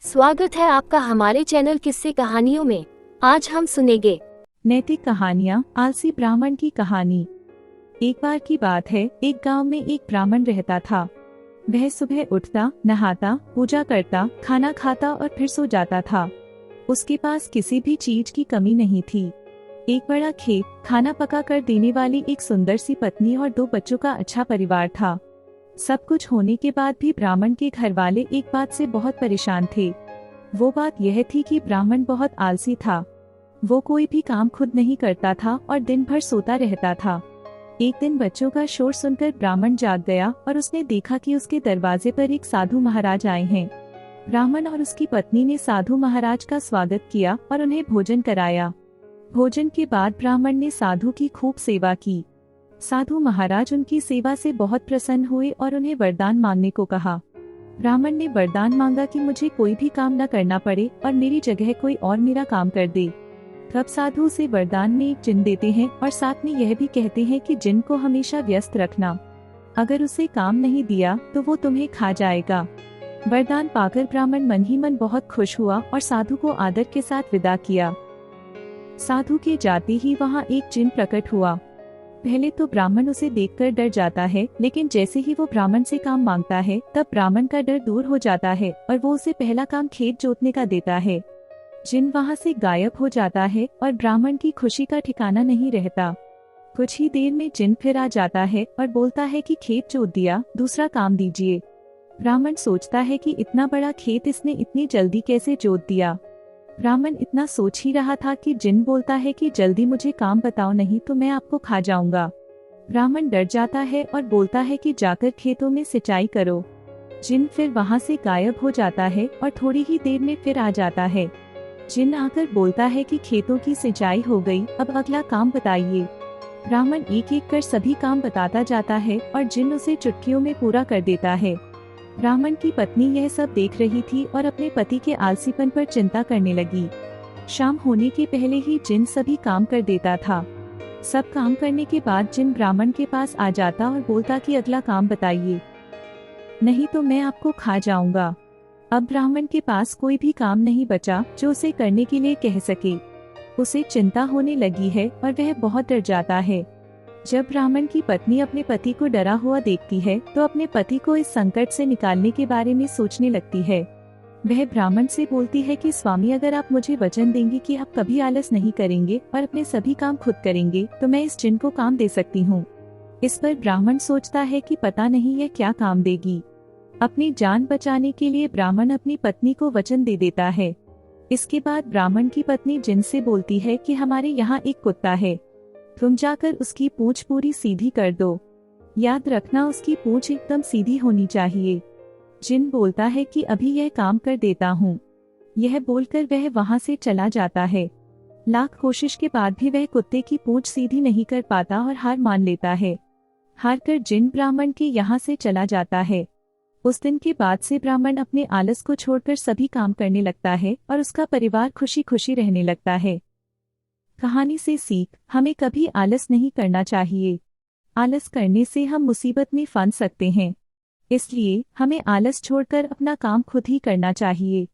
स्वागत है आपका हमारे चैनल किस्से कहानियों में। आज हम सुनेंगे नैतिक कहानियाँ। आलसी ब्राह्मण की कहानी। एक बार की बात है, एक गांव में एक ब्राह्मण रहता था। वह सुबह उठता, नहाता, पूजा करता, खाना खाता और फिर सो जाता था। उसके पास किसी भी चीज की कमी नहीं थी। एक बड़ा खेत, खाना पका कर देने वाली एक सुंदर सी पत्नी और 2 बच्चों का अच्छा परिवार था। सब कुछ होने के बाद भी ब्राह्मण के घर वाले एक बात से बहुत परेशान थे। वो बात यह थी कि ब्राह्मण बहुत आलसी था। वो कोई भी काम खुद नहीं करता था और दिन भर सोता रहता था। एक दिन बच्चों का शोर सुनकर ब्राह्मण जाग गया और उसने देखा कि उसके दरवाजे पर एक साधु महाराज आए हैं। ब्राह्मण और उसकी पत्नी ने साधु महाराज का स्वागत किया और उन्हें भोजन कराया। भोजन के बाद ब्राह्मण ने साधु की खूब सेवा की। साधु महाराज उनकी सेवा से बहुत प्रसन्न हुए और उन्हें वरदान मांगने को कहा। ब्राह्मण ने वरदान मांगा कि मुझे कोई भी काम न करना पड़े और मेरी जगह कोई और मेरा काम कर दे। तब साधु से वरदान में एक जिन देते हैं और साथ में यह भी कहते हैं कि जिन को हमेशा व्यस्त रखना। अगर उसे काम नहीं दिया तो वो तुम्हें खा जाएगा। वरदान पाकर ब्राह्मण मन ही मन बहुत खुश हुआ और साधु को आदर के साथ विदा किया। साधु के जाते ही वहाँ एक जिन प्रकट हुआ। पहले तो ब्राह्मण उसे देखकर डर जाता है, लेकिन जैसे ही वो ब्राह्मण से काम मांगता है तब ब्राह्मण का डर दूर हो जाता है और वो उसे पहला काम खेत जोतने का देता है। जिन वहाँ से गायब हो जाता है और ब्राह्मण की खुशी का ठिकाना नहीं रहता। कुछ ही देर में जिन फिर आ जाता है और बोलता है कि खेत जोत दिया, दूसरा काम दीजिए। ब्राह्मण सोचता है कि इतना बड़ा खेत इसने इतनी जल्दी कैसे जोत दिया। ब्राह्मण इतना सोच ही रहा था कि जिन बोलता है कि जल्दी मुझे काम बताओ, नहीं तो मैं आपको खा जाऊंगा। ब्राह्मण डर जाता है और बोलता है कि जाकर खेतों में सिंचाई करो। जिन फिर वहां से गायब हो जाता है और थोड़ी ही देर में फिर आ जाता है। जिन आकर बोलता है कि खेतों की सिंचाई हो गई, अब अगला काम बताइए। ब्राह्मण एक एक कर सभी काम बताता जाता है और जिन उसे चुटकियों में पूरा कर देता है। ब्राह्मण की पत्नी यह सब देख रही थी और अपने पति के आलसीपन पर चिंता करने लगी। शाम होने के पहले ही जिन सभी काम कर देता था। सब काम करने के बाद जिन ब्राह्मण के पास आ जाता और बोलता कि अगला काम बताइए, नहीं तो मैं आपको खा जाऊंगा। अब ब्राह्मण के पास कोई भी काम नहीं बचा जो उसे करने के लिए कह सके। उसे चिंता होने लगी है और वह बहुत डर जाता है। जब ब्राह्मण की पत्नी अपने पति को डरा हुआ देखती है तो अपने पति को इस संकट से निकालने के बारे में सोचने लगती है। वह ब्राह्मण से बोलती है कि स्वामी, अगर आप मुझे वचन देंगे कि आप कभी आलस नहीं करेंगे और अपने सभी काम खुद करेंगे तो मैं इस जिन को काम दे सकती हूँ। इस पर ब्राह्मण सोचता है कि पता नहीं यह क्या काम देगी। अपनी जान बचाने के लिए ब्राह्मण अपनी पत्नी को वचन दे देता है। इसके बाद ब्राह्मण की पत्नी जिन से बोलती है कि हमारे यहाँ एक कुत्ता है, तुम जाकर उसकी पूंछ पूरी सीधी कर दो। याद रखना, उसकी पूंछ एकदम सीधी होनी चाहिए। जिन बोलता है कि अभी यह काम कर देता हूँ। यह बोलकर वह वहाँ से चला जाता है। लाख कोशिश के बाद भी वह कुत्ते की पूंछ सीधी नहीं कर पाता और हार मान लेता है। हार कर जिन ब्राह्मण के यहाँ से चला जाता है। उस दिन के बाद से ब्राह्मण अपने आलस को छोड़कर सभी काम करने लगता है और उसका परिवार खुशी खुशी रहने लगता है। कहानी से सीख, हमें कभी आलस नहीं करना चाहिए। आलस करने से हम मुसीबत में फंस सकते हैं। इसलिए हमें आलस छोड़कर अपना काम खुद ही करना चाहिए।